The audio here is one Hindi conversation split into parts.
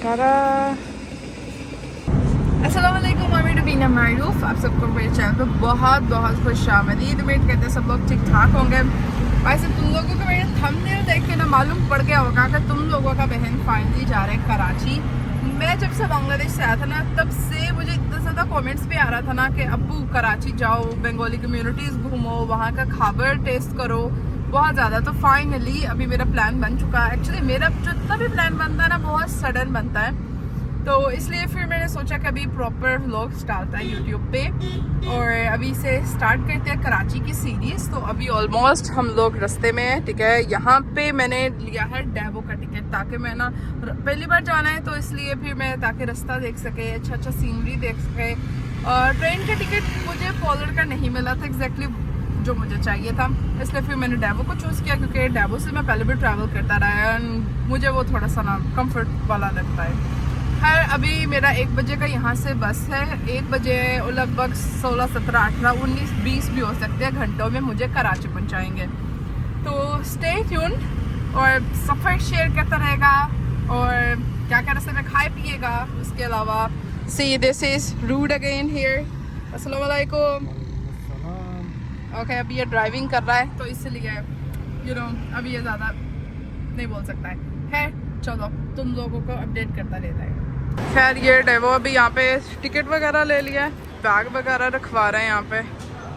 टाटा। अस्सलाम वालेकुम, मैं रबीना मारूफ। आप सबको मेरे चैनल पर बहुत बहुत खुश आमदीद। उम्मीद करते हैं सब लोग ठीक ठाक होंगे। वैसे तुम लोगों को मेरे थंबनेल देख के ना मालूम पड़ गया होगा कि तुम लोगों का बहन फाइनली जा रहा है कराची। मैं जब से बांग्लादेश से आया था ना, तब से मुझे इतना ज़्यादा कमेंट्स भी आ रहा था ना कि अब्बू कराची जाओ, बंगाली कम्युनिटीज़ घूमो, वहाँ का खाबर टेस्ट करो, बहुत ज़्यादा। तो फाइनली अभी मेरा प्लान बन चुका है। एक्चुअली मेरा जितना भी प्लान बनता है ना, बहुत सडन बनता है, तो इसलिए फिर मैंने सोचा कि अभी प्रॉपर व्लॉग्स डालता है यूट्यूब पे, और अभी से स्टार्ट करते हैं कराची की सीरीज़। तो अभी ऑलमोस्ट हम लोग रास्ते में हैं, ठीक है। यहाँ पे मैंने लिया है डैवो का टिकट, ताकि मैं ना पहली बार जाना है, तो इसलिए फिर मैं ताकि रास्ता देख सके, अच्छा अच्छा सीनरी देख सके। और ट्रेन का टिकट मुझे पॉलर का नहीं मिला था एग्जैक्टली जो मुझे चाहिए था, इसलिए फिर मैंने डैवो को चूज़ किया, क्योंकि डैवो से मैं पहले भी ट्रैवल करता रहा है, मुझे वो थोड़ा सा ना कम्फर्ट वाला लगता है। खैर अभी मेरा 1 बजे का यहाँ से बस है। 1 बजे लगभग 16, 17, 18, 19, 20 भी हो सकते हैं घंटों में मुझे कराची पहुँचाएंगे। तो स्टे ट्यून और सफ़र शेयर करता रहेगा, और क्या क्या रास्ते में खाए पिएगा। उसके अलावा see this is rude again here. अस्सलाम वालेकुम। ओके, अभी ये ड्राइविंग कर रहा है, तो इसलिए अभी ये ज़्यादा नहीं बोल सकता है। खैर चलो, तुम लोगों को अपडेट करता रहता है। खैर ये डेवो अभी यहाँ पे टिकट वगैरह ले लिया है, बैग वगैरह रखवा रहे हैं यहाँ पे।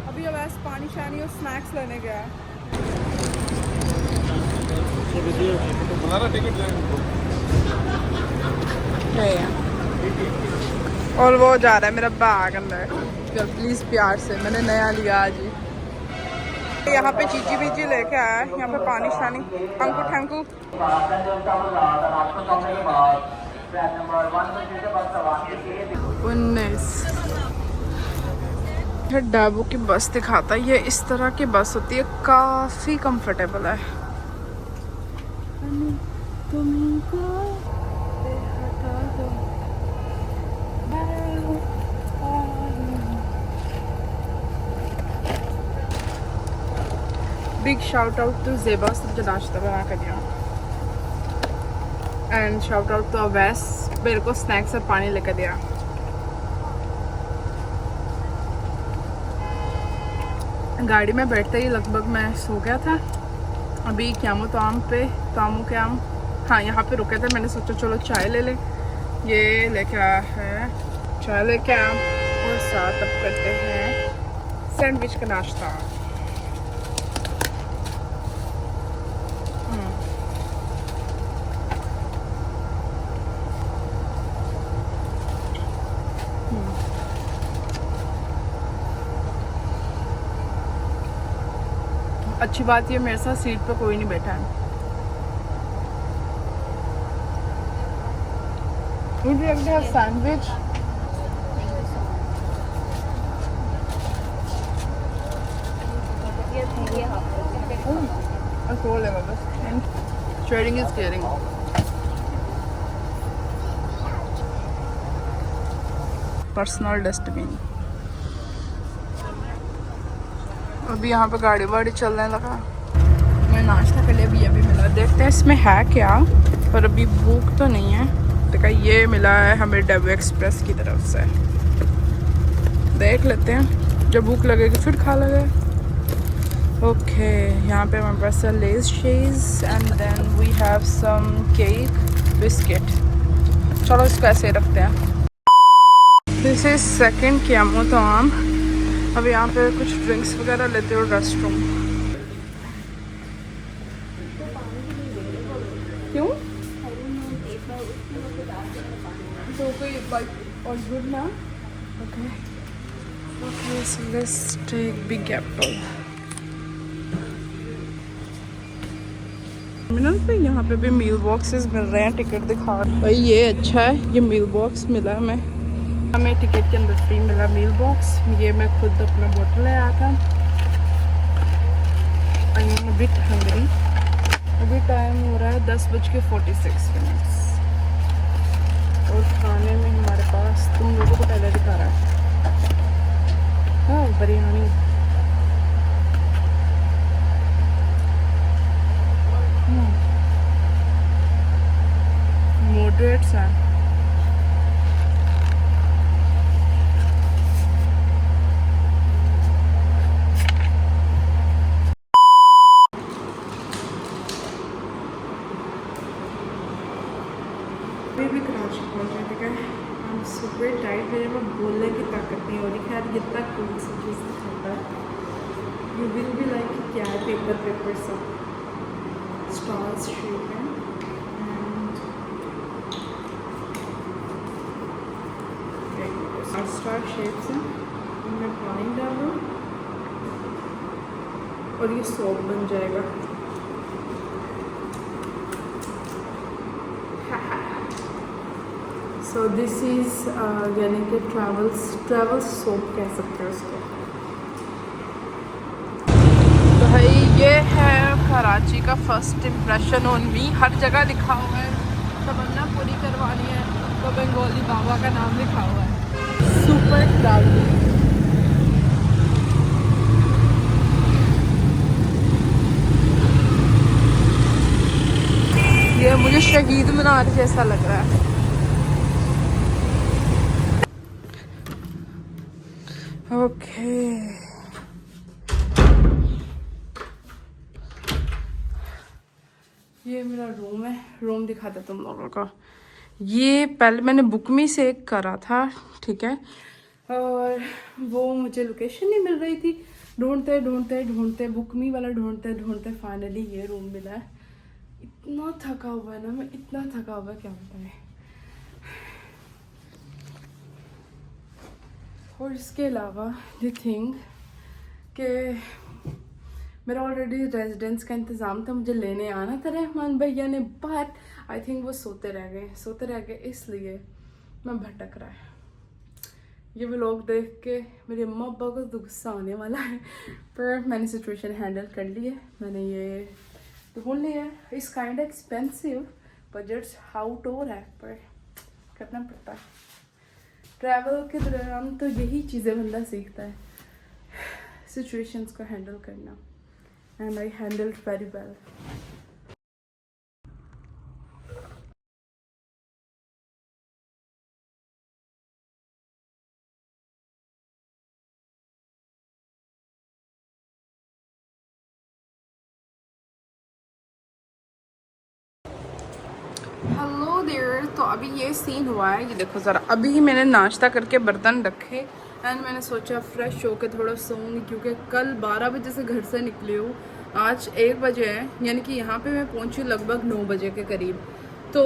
अभी अब ऐसे पानी शानी और स्नैक्स लेने गया है। और वो जा रहा है मेरा बैग अंदर, प्लीज़ प्यार से, मैंने नया लिया आज ही। यहाँ पे चीची बीची लेके आया है, यहाँ पे पानी शानी टंकू ठंकू। 19 डैबो की बस दिखाता है। ये इस तरह की बस होती है, काफ़ी कंफर्टेबल है। Big shout out to Zeba, मुझे नाश्ता बना कर दिया, and shout out to Awais, मेरे को स्नैक्स और पानी लेकर दिया। गाड़ी में बैठते ही लगभग मैं सो गया था। अभी क्यामो ताम पे तामू के आम, हाँ यहाँ पे रुके थे, मैंने सोचा चलो चाय ले लें। ये लेके आया है चाय लेके आम, और साथ अब करते हैं सैंडविच का नाश्ता। अच्छी बात ये मेरे साथ सीट पे कोई नहीं बैठा है। Would you like to have sandwich? Sharing is caring. Personal dustbin. अभी यहाँ पे गाड़ी वाड़ी चलने लगा। मैं नाश्ता के लिए अभी मिला, देखते हैं इसमें है क्या, पर अभी भूख तो नहीं है। देखा ये मिला है हमें डब्बे एक्सप्रेस की तरफ से, देख लेते हैं, जब भूख लगेगी फिर खा लेंगे। ओके, यहाँ पे हमारे पास है लेस शेज, and then we have some cake biscuit. चलो इसको ऐसे रखते हैं। दिस इज सेकेंड क्यामो ताम। अब यहाँ पे कुछ ड्रिंक्स वगैरह लेते हो, रेस्ट रूम। क्यों? तो कोई बाइक और गुड ना। Okay okay, so let's take Big Apple. Terminal पे यहाँ पे भी मील बॉक्सेस मिल रहे हैं, टिकट दिखा भाई, ये अच्छा है, ये मील बॉक्स मिला हमें टिकट के अंदर फ्री मिला मील बॉक्स। ये मैं खुद अपना बोतल ले आया था। I am a bit hungry. अभी टाइम हो रहा है 10:46, और खाने में हमारे पास, तुम लोगों को पहले दिखा रहा है, हाँ बिरयानी। मॉडरेट्स हैं। वेट टाइट मेरे में बोलने की ताकत नहीं हो रही. खैर कितना कूल सी चीज़ दिखाता है. यू विल बी लाइक क्या है पेपर सब स्टार्स शेप है. एंड स्टार शेप्स हैं. इनमें पानी डालो और ये सोप बन जाएगा. सो दिस इज़ यानी कि ट्रैवल सोप कह सकते हो उसको. तो भाई ये है कराची का फर्स्ट इम्प्रेशन ऑन मी. हर जगह लिखा हुआ है तमन्ना पूरी करवानी है तो बंगाली बाबा का नाम लिखा हुआ है. Super crowded. ये मुझे शहीद मीनार जैसा लग रहा है. ओके ये मेरा रूम है. रूम दिखाते तुम लोगों को. ये पहले मैंने बुक मी से एक करा था, ठीक है, और वो मुझे लोकेशन नहीं मिल रही थी. ढूंढते बुक मी वाला ढूंढते फाइनली ये रूम मिला है. इतना थका हुआ है ना मैं, इतना थका हुआ क्या बताएं. और इसके अलावा द थिंग कि मेरा ऑलरेडी रेजिडेंस का इंतज़ाम था, मुझे लेने आना था रहमान भैया ने, बट आई थिंक वो सोते रह गए इसलिए मैं भटक रहा है. ये व्लॉग देख के मेरे अम्मा अब्बा को तो गुस्सा आने वाला है, पर मैंने सिचुएशन हैंडल कर ली है. मैंने ये ढूंढ लिया है. It's kind expensive budgets out हो रहा है, पर करना पड़ता है. ट्रैवल के दौरान तो यही चीज़ें बंदा सीखता है, सिचुएशंस को हैंडल करना. And I handled very well. Hello there. तो अभी ये सीन हुआ है, ये देखो ज़रा. अभी ही मैंने नाश्ता करके बर्तन रखे एंड मैंने सोचा फ्रेश होकर थोड़ा सोऊंगी, क्योंकि कल 12 बजे से घर से निकली हूँ. आज 1 बजे है, यानी कि यहाँ पे मैं पहुँची लगभग 9 बजे के करीब. तो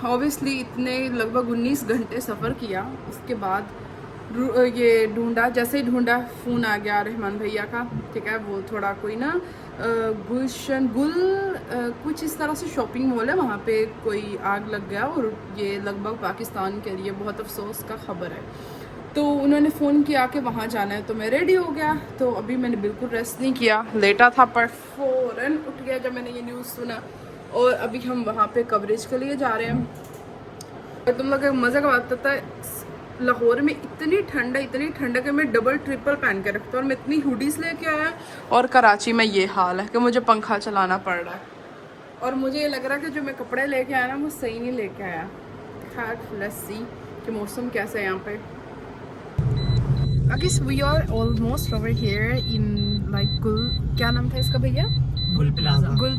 ऑब्वियसली इतने लगभग 19 घंटे सफ़र किया. उसके बाद ये ढूंढा, जैसे ही ढूंढा फ़ोन आ गया रहमान भैया का, ठीक है. वो थोड़ा कोई ना गुलशन कुछ इस तरह से शॉपिंग मॉल है, वहाँ पे कोई आग लग गया और ये लगभग पाकिस्तान के लिए बहुत अफसोस का ख़बर है. तो उन्होंने फ़ोन किया कि वहाँ जाना है, तो मैं रेडी हो गया. तो अभी मैंने बिल्कुल रेस्ट नहीं किया, लेटा था, पर फ़ौरन उठ गया जब मैंने ये न्यूज़ सुना. और अभी हम वहाँ पे कवरेज के लिए जा रहे हैं. और तुम लोग मज़े का बात पता है, लाहौर में इतनी ठंड है कि मैं डबल ट्रिपल पहन के रखता हूँ. और मैं इतनी हुडीज़ लेके आया, और कराची में ये हाल है कि मुझे पंखा चलाना पड़ रहा है. और मुझे ये लग रहा है कि जो मैं कपड़े लेके आया ना वो सही नहीं लेके आया. खैर लेट्स सी कि मौसम कैसा है यहाँ पे. I guess we are almost over here in like क्या नाम था इसका भैया? गुल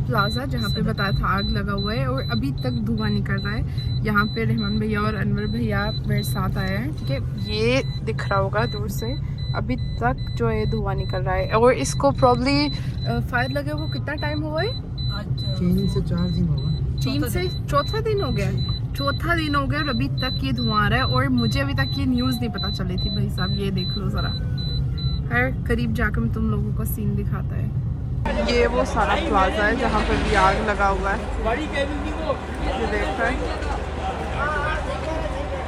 प्लाजा, जहाँ पे बताया था आग लगा हुआ है और अभी तक धुआं निकल रहा है. यहाँ पे रहमान भैया और अनवर भैया मेरे साथ आए हैं, ठीक है. ये दिख रहा होगा दूर से, अभी तक जो है धुआं निकल रहा है. और इसको प्रॉब्ली फायर लगे हुए कितना टाइम हुआ है? 3 से 4 दिन होगा. 3 से चौथा दिन हो गया और अभी तक ये धुआं आ रहा है. और मुझे अभी तक ये न्यूज़ नहीं पता चली थी भाई साहब. ये देख लो ज़रा, हर करीब जाकर मैं तुम लोगों को सीन दिखाता है. ये वो सारा प्लाजा है जहाँ पर भी आग लगा हुआ है, ये देख रहे हैं.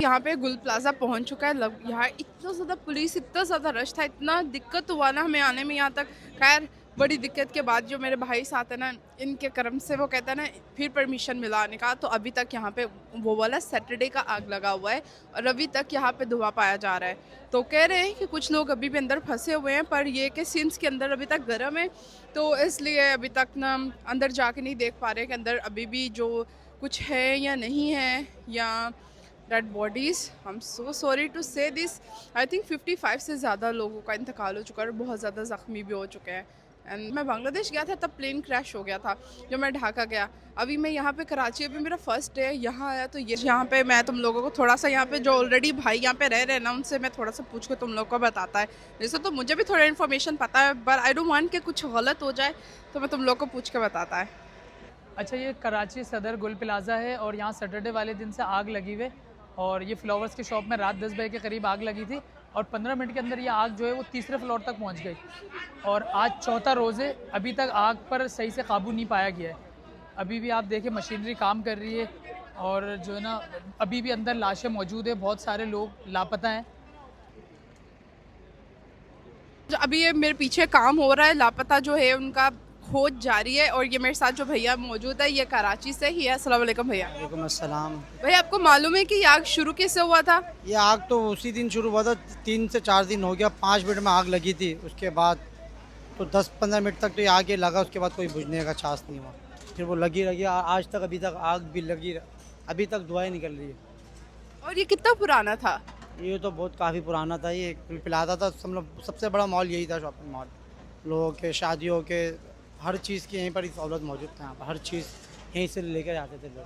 यहाँ पे गुल प्लाजा पहुँच चुका है. यहाँ इतना ज़्यादा पुलिस, इतना ज़्यादा रश था, इतना दिक्कत हुआ ना हमें आने में यहाँ तक. खैर बड़ी दिक्कत के बाद जो मेरे भाई साथ है ना, इनके कर्म से वो कहता है ना फिर परमिशन मिला आने का. तो अभी तक यहाँ पे वो वाला सैटरडे का आग लगा हुआ है और अभी तक यहाँ पे धुआं पाया जा रहा है. तो कह रहे हैं कि कुछ लोग अभी भी अंदर फंसे हुए हैं, पर ये कि सिम्स के अंदर अभी तक गर्म है, तो इसलिए अभी तक ना अंदर जाके नहीं देख पा रहे कि अंदर अभी भी जो कुछ है या नहीं है, या dead bodies. I am so sorry to say this. I think 55 से ज़्यादा लोगों का इंतकाल हो चुका है और बहुत ज़्यादा ज़ख्मी भी हो चुके हैं. एंड मैं बांग्लादेश गया था तब प्लेन क्रैश हो गया था जब मैं ढाका गया. अभी मैं यहाँ पे कराची, अभी मेरा फर्स्ट डे है यहाँ आया, तो ये यहाँ पे मैं तुम लोगों को थोड़ा सा यहाँ पे जो ऑलरेडी भाई यहाँ पे रह रहे हैं ना, उनसे मैं थोड़ा सा पूछ के तुम लोग को बताता है. वैसे तो मुझे भी थोड़ा इन्फॉर्मेशन पता है, बट आई डोंट वांट कि कुछ गलत हो जाए, तो मैं तुम लोग को पूछ के बताता है. अच्छा, ये कराची सदर गुल प्लाज़ा है और यहाँ सैटरडे वाले दिन से आग लगी हुई, और ये फ्लावर्स की शॉप में रात 10 बजे के करीब आग लगी थी और 15 मिनट के अंदर ये आग जो है वो तीसरे फ्लोर तक पहुँच गई. और आज चौथा रोज़ है, अभी तक आग पर सही से काबू नहीं पाया गया है. अभी भी आप देखें मशीनरी काम कर रही है और जो है ना अभी भी अंदर लाशें मौजूद है, बहुत सारे लोग लापता हैं. जो अभी ये मेरे पीछे काम हो रहा है, लापता जो है उनका खोज जारी है. और ये मेरे साथ जो भैया मौजूद है ये कराची से ही है. अस्सलाम वालेकुम भैया. वालेकुम अस्सलाम. भैया आपको मालूम है कि ये आग शुरू कैसे हुआ था? ये आग तो उसी दिन शुरू हुआ था, 3 से 4 दिन हो गया. 5 मिनट में आग लगी थी, उसके बाद तो 10-15 मिनट तक तो ये आग ये लगा, उसके बाद कोई बुझने का चांस नहीं हुआ. फिर वो लगी रही, आज तक अभी तक आग भी लगी, अभी तक धुआं निकल रही है. और ये कितना पुराना था? ये तो बहुत काफ़ी पुराना था. ये पिलाता था, सबसे बड़ा मॉल यही था, शॉपिंग मॉल. लोगों के शादियों के हर चीज़ की यहीं पर ही सहूलत मौजूद था. यहाँ पर हर चीज़ यहीं से लेकर जाते थे लोग.